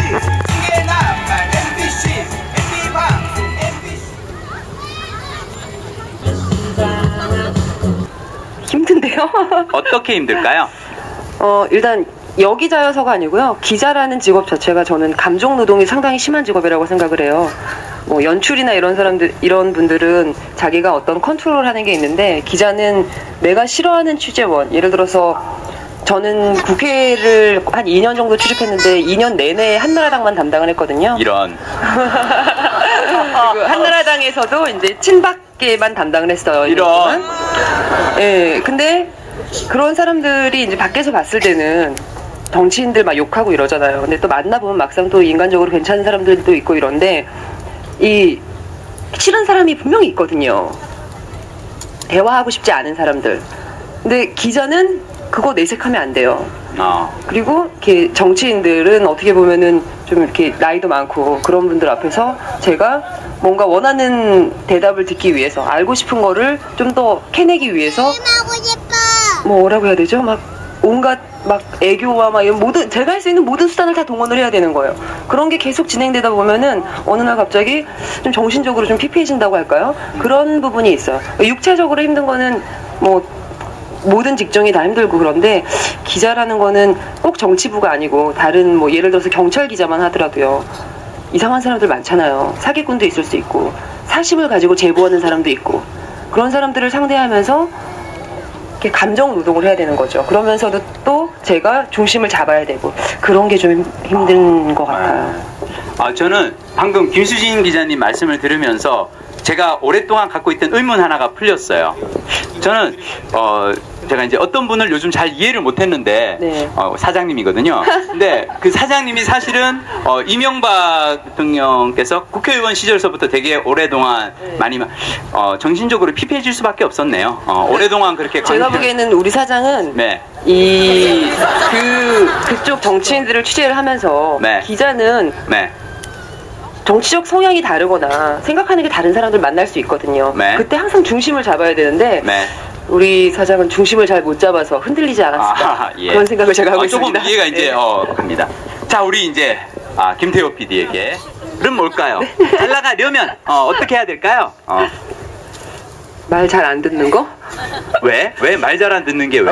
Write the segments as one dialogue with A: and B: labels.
A: 이게 나만 MBC
B: 힘든데요?
C: 어떻게 힘들까요?
B: 일단 여기자여서가 아니고요. 기자라는 직업 자체가 저는 감정 노동이 상당히 심한 직업이라고 생각을 해요. 뭐 연출이나 이런 분들은 자기가 어떤 컨트롤하는 게 있는데, 기자는 내가 싫어하는 취재원, 예를 들어서 저는 국회를 한 2년 정도 출입했는데 2년 내내 한나라당만 담당을 했거든요.
C: 이런.
B: 그리고 한나라당에서도 이제 친박계만 담당을 했어요.
C: 이런.
B: 예, 근데 그런 사람들이 이제 밖에서 봤을 때는 정치인들 막 욕하고 이러잖아요. 근데 또 만나보면 막상 또 인간적으로 괜찮은 사람들도 있고 이런데, 이 싫은 사람이 분명히 있거든요. 대화하고 싶지 않은 사람들. 근데 기자는 그거 내색하면 안 돼요. 그리고 이렇게 정치인들은 어떻게 보면은 좀 이렇게 나이도 많고 그런 분들 앞에서 제가 뭔가 원하는 대답을 듣기 위해서, 알고 싶은 거를 좀 더 캐내기 위해서 뭐라고 해야 되죠? 막 온갖 막 애교와 막 이런 모든, 제가 할 수 있는 모든 수단을 다 동원을 해야 되는 거예요. 그런 게 계속 진행되다 보면은 어느 날 갑자기 좀 정신적으로 좀 피폐해진다고 할까요? 그런 부분이 있어요. 육체적으로 힘든 거는 뭐 모든 직종이 다 힘들고, 그런데 기자라는 거는 꼭 정치부가 아니고 다른 뭐 예를 들어서 경찰 기자만 하더라도요, 이상한 사람들 많잖아요. 사기꾼도 있을 수 있고 사심을 가지고 제보하는 사람도 있고, 그런 사람들을 상대하면서 이렇게 감정 노동을 해야 되는 거죠. 그러면서도 또 제가 중심을 잡아야 되고, 그런 게 좀 힘든 것 같아요.
C: 저는 방금 김수진 기자님 말씀을 들으면서 제가 오랫동안 갖고 있던 의문 하나가 풀렸어요. 저는 제가 이제 어떤 분을 요즘 잘 이해를 못했는데,
B: 네.
C: 사장님이거든요. 근데 그 사장님이 사실은 이명박 대통령께서 국회의원 시절서부터 되게 오랫동안 많이 정신적으로 피폐해질 수밖에 없었네요. 오랫동안 그렇게
B: 제가 보기에는 우리 사장은
C: 네.
B: 그쪽 정치인들을 취재를 하면서
C: 네.
B: 기자는
C: 네.
B: 정치적 성향이 다르거나 생각하는 게 다른 사람들 만날 수 있거든요.
C: 네.
B: 그때 항상 중심을 잡아야 되는데
C: 네.
B: 우리 사장은 중심을 잘 못 잡아서 흔들리지 않았을까,
C: 예.
B: 그런 생각을 제가 하고 있습니다.
C: 조금 이해가 이제 갑니다. 자, 우리 이제 김태호 PD에게 그럼 뭘까요? 잘 나가려면 어떻게 해야 될까요?
B: 말 잘 안 듣는 거?
C: 왜? 왜 말 잘 안 듣는 게 왜?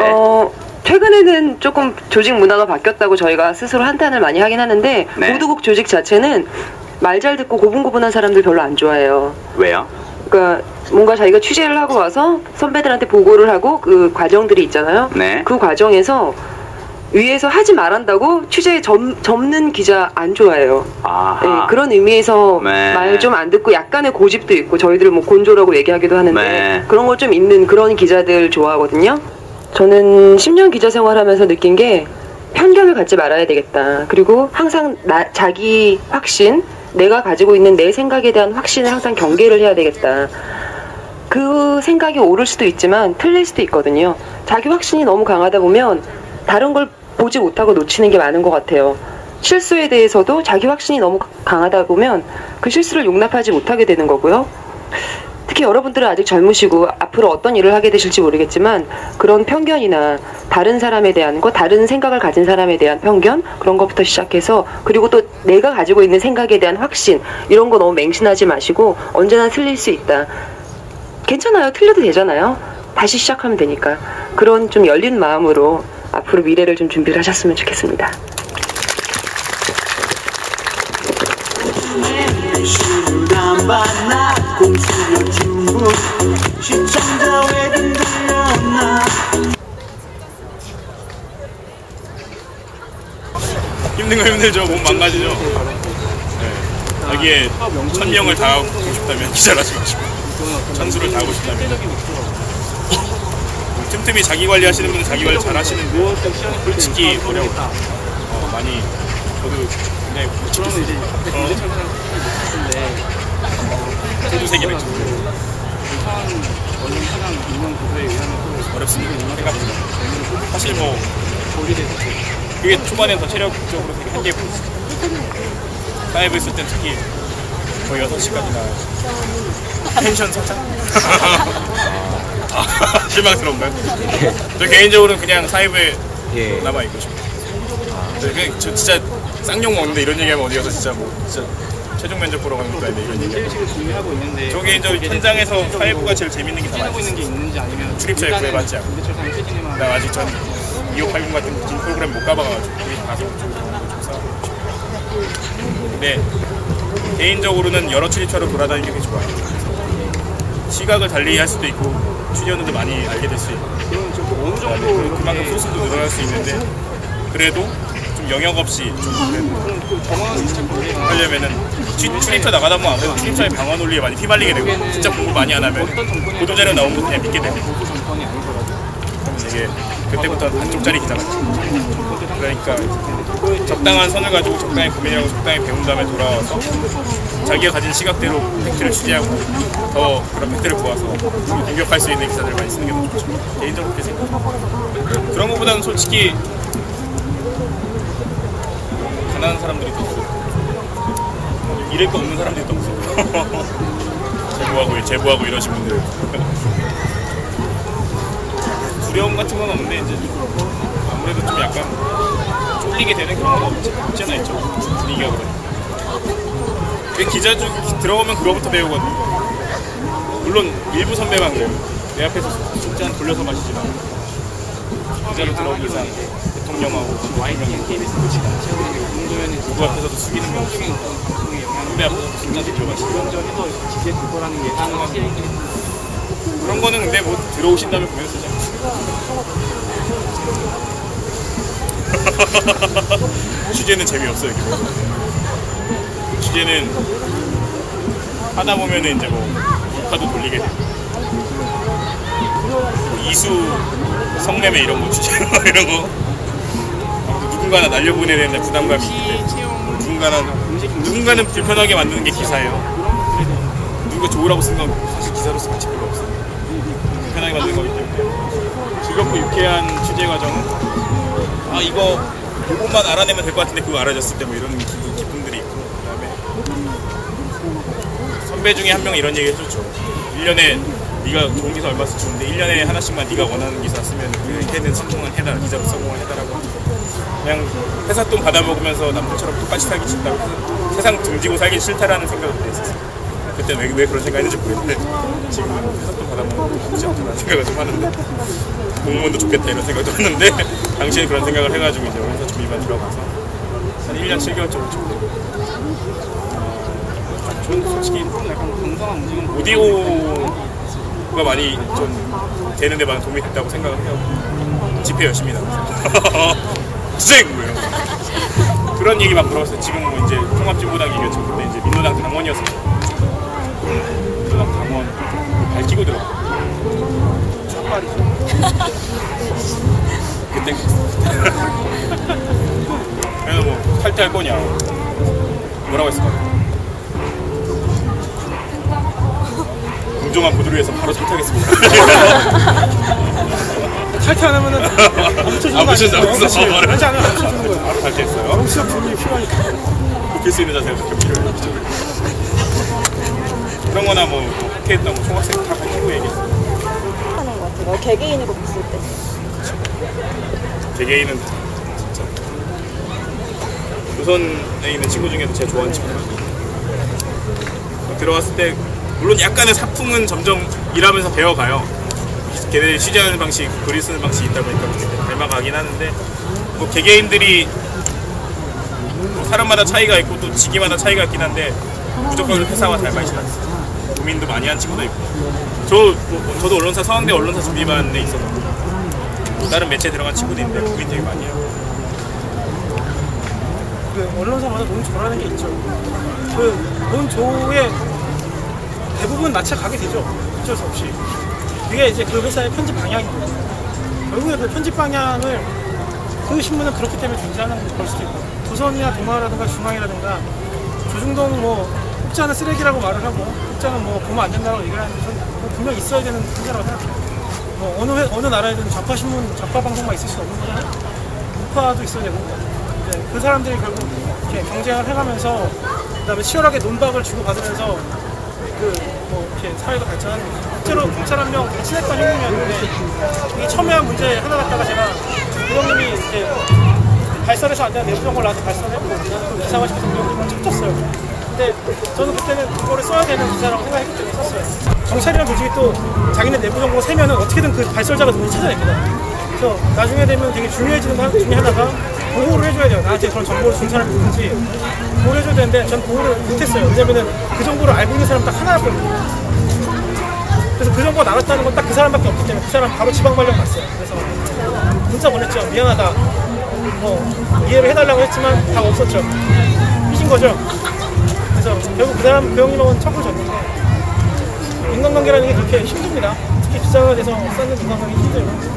B: 최근에는 조금 조직 문화가 바뀌었다고 저희가 스스로 한탄을 많이 하긴 하는데,
C: 네.
B: 보도국 조직 자체는 말 잘 듣고 고분고분한 사람들 별로 안 좋아해요.
C: 왜요?
B: 그러니까 뭔가 자기가 취재를 하고 와서 선배들한테 보고를 하고 그 과정들이 있잖아요.
C: 네.
B: 그 과정에서 위에서 하지 말한다고 취재에 접는 기자 안 좋아해요. 네, 그런 의미에서
C: 네.
B: 말 좀 안 듣고 약간의 고집도 있고, 저희들 뭐 곤조라고 얘기하기도 하는데
C: 네.
B: 그런 거 좀 있는 그런 기자들 좋아하거든요. 저는 10년 기자 생활하면서 느낀 게 편견을 갖지 말아야 되겠다. 그리고 항상 자기 확신, 내가 가지고 있는 내 생각에 대한 확신을 항상 경계를 해야 되겠다. 그 생각이 옳을 수도 있지만 틀릴 수도 있거든요. 자기 확신이 너무 강하다 보면 다른 걸 보지 못하고 놓치는 게 많은 것 같아요. 실수에 대해서도 자기 확신이 너무 강하다 보면 그 실수를 용납하지 못하게 되는 거고요. 특히 여러분들은 아직 젊으시고 앞으로 어떤 일을 하게 되실지 모르겠지만, 그런 편견이나 다른 사람에 대한 거, 다른 생각을 가진 사람에 대한 편견, 그런 것부터 시작해서, 그리고 또 내가 가지고 있는 생각에 대한 확신, 이런 거 너무 맹신하지 마시고 언제나 틀릴 수 있다. 괜찮아요. 틀려도 되잖아요. 다시 시작하면 되니까. 그런 좀 열린 마음으로 앞으로 미래를 좀 준비를 하셨으면 좋겠습니다.
D: 힘든 거 힘들죠. 몸 망가지죠. 네. 여기에 1000명을 다 하고 싶다면 기자를 하시고 싶고, 천수를 다 하고 싶다면 틈틈이 자기 관리 하시는 분은 자기 관리 잘 하시는데 솔직히 어려워. 많이 저도 굉장히 소주 세개 맥주 어렵습니다. 생각보다. 사실 뭐 그게 초반엔 더 체력적으로 되게 한계고, 사이브 있을 땐 특히 거의 6시까지나 텐션 살짝 실망스러운가요? 저 개인적으로는 그냥 사이브에 남아있고 싶어요. 그냥 저 진짜 쌍욕 먹는데 이런 얘기하면 어디 가서 진짜 뭐 진짜 최종 면접 보러 가는 것도 아닌데 이런 얘기.
E: 준비하고 있는데
D: 저게 저 현장에서 사회부가 제일 재밌는 게 다
E: 하고 있는 게 있는지 아니면
D: 출입처에 구애받지 않고.
E: 근데철상 최진이만
D: 나 아직 전 2580 같은 프로그램 못 가봐가지고 거기 가서 조사하고 싶어. 근데 개인적으로는 여러 출입처를 돌아다니는 게 좋아요. 시각을 달리 할 수도 있고 취재원들도 많이 알게 될 수 있고
E: 어느 정도
D: 그만큼 소수도 늘어날 수 있는데 그래도 좀 영역 없이 좀 그래도 하려면은 출입처 나가다 보면 아무래도 출입처의 방어 논리에 많이 휘말리게 되고 진짜 공부 많이 안 하면 보도자료 나온 거 그냥 믿게 됩니다.
E: 정권이 아니더라도
D: 이게 그때부터 한쪽짜리 기자가 됐죠. 그러니까 적당한 선을 가지고 적당히 고민하고 적당히 배운 다음에 돌아와서 자기가 가진 시각대로 팩트를 취재하고 더 그런 팩트를 모아서 공격할 수 있는 기사들을 많이 쓰는 게 더 좋죠. 개인적으로 그렇게 생각해요. 그런 것보다는 솔직히 가난한 사람들이 더 없어요. 잃을 거 없는 사람들이 더 없어요. 제보하고 이러신 분들 두려움 같은 건 없는데 이제 아무래도 좀 약간 쫄리게 되는 그런 건 없잖아 있죠. 분위기가 그래. 기자주 들어오면 그거부터 배우거든요. 물론 일부 선배만 그래요. 내 앞에서 숙제 한 돌려서 마시지만 기자로 들어오기 이상 대통령하고 누구 앞에서도 숙이는 거 없이 선배 앞에서도 숙제 돌려 마시고 그런 거는 근데 뭐 들어오신 다음에 보면 쓰지 않죠. 취재는 재미없어요. 취재는 하다 보면은 이제 뭐 녹화도 돌리게 되고 이수 성매매 이런 거 취재 이런 거 누군가는 날려보내야 되는데 부담감이 있는데 누군가는 불편하게 만드는 게 기사예요. 누가 좋으라고 쓴 건 사실 기사로서 가치 별로 없어요. 불편하게 만드는 거기 때문에 즐겁고 유쾌한 취재 과정은 이거 요것만 알아내면 될 것 같은데 그거 알아졌을 때 뭐 이런 기쁨들이 있고 그다음에 선배 중에 한 명이 이런 얘기 해줬죠. 1년에 네가 좋은 기사 얼마 쓰는데 1년에 하나씩만 네가 원하는 기사 쓰면 그 해는 성공을 해달라. 기자로 성공을 해달라고 그냥 회사 돈 받아먹으면서 남들처럼 똑같이 살기 싫다고 세상 등지고 살기 싫다라는 생각을 했었어요. 그때 왜 그런 생각 했는지 모르겠는데 지금은 회사 돈 받아먹으면 나쁘지 않다는 생각을 좀 하는데 공무원도 좋겠다 이런 생각도 했는데 당시에 그런 생각을 해가지고 이제 회사 준비반 들어가서 한 1년 7개월 정도 저는 솔직히 약간
E: 건강한 움직임
D: 오디오가 많이 좀 되는데 많은 도움이 됐다고 생각을 해요. 집회 열심히 나가서 쌩! 뭐예요. 그런 얘기 막 물어봤어요. 지금 뭐 이제 통합진보당 이겼죠. 근데 이제 민노당 당원이었어요. 민노당 당원 밝히고 들어갔어요. 그때 그래서 뭐 탈퇴할 거냐 뭐라고 했을까? 공정한 보도를 위해서 바로 탈퇴하겠습니다.
F: 탈퇴 안 하면은 안
D: 붙여주는 거 아니에요?
F: 그렇지 않으면 안 붙여주는 거예요.
D: 바로 탈퇴했어요.
F: 정치적 분이 필요하니까.
D: 굽힐 수 있는 자세가 좀 필요해요. 그런 거나 뭐 학회했던 뭐 총학생 다 밝히고 얘기했어요.
G: 하는 것 같아요. 개개인으로 봤을 때.
D: 개개인은 진짜 조선에 있는 친구 중에도 제일 좋아하는 친구가 들어왔을 때 물론 약간의 사풍은 점점 일하면서 배워가요. 걔네들이 취재하는 방식, 글을 쓰는 방식이 있다 보니까 닮아가긴 하는데 뭐 개개인들이 사람마다 차이가 있고 또 직위마다 차이가 있긴 한데 무조건 회사와 닮아있지 않습니다. 고민도 많이 한 친구도 있고 저도 언론사 서강대 언론사 준비반에 있어서 다른 매체에 들어간 친구도 있는데 고민 되게 많이 해요.
F: 그 언론사마다 너무 좋아하는 게 있죠. 그 논조에 대부분 낯에 가게 되죠. 어쩔 수 없이. 그게 이제 그 회사의 편집 방향입니다. 결국에 그 편집 방향을 그 신문은 그렇기 때문에 존재하는 걸 수도 있고 조선이나 동아라든가 중앙이라든가 조중동 뭐 혹자는 쓰레기라고 말을 하고 혹자는 뭐 보면 안 된다고 얘기를 하는데 저는 분명 있어야 되는 문제라고 생각해요. 뭐 어느 나라에든 좌파 신문, 좌파 방송만 있을 수 없는 거잖아요. 우파도 있어야 되고 그 사람들이 결국 이렇게 경쟁을 해가면서 그다음에 치열하게 논박을 주고받으면서 뭐 이렇게 사회가 발전하는 거죠. 실제로 경찰 한 명 친했던 형님이었는데 이게 첨예한 문제 하나 갖다가 제가 부장님이 이제 발설해서 안 되는 내부 정보를 나한테 발설했고 기사화시켜서 우리 쳤었어요. 근데 저는 그때는 그거를 써야 되는 기사라고 생각했기 때문에 썼어요. 경찰이라는 조직이 또 자기네 내부 정보 세면은 어떻게든 그 발설자가 누군지 찾아냈거든. 그래서 나중에 되면 되게 중요해지는 것 중에 하나가 보호를 해줘야 돼요. 나한테 그런 정보를 준 사람이 누군지 보호를 해줘야 되는데 전 보호를 못했어요. 왜냐면은 그 정보를 알고 있는 사람 딱 하나였거든요. 그래서 그 정보가 나갔다는 건 딱 그 사람밖에 없기 때문에 그 사람 바로 지방발령 갔어요. 그래서 문자 보냈죠. 미안하다. 이해를 해달라고 했지만 다 없었죠. 삐진 거죠. 그래서 결국 그 사람, 그 형님하고는 척을 졌는데 인간관계라는 게 그렇게 힘듭니다. 특히 기자가 돼서 쌓는 인간관계 힘들고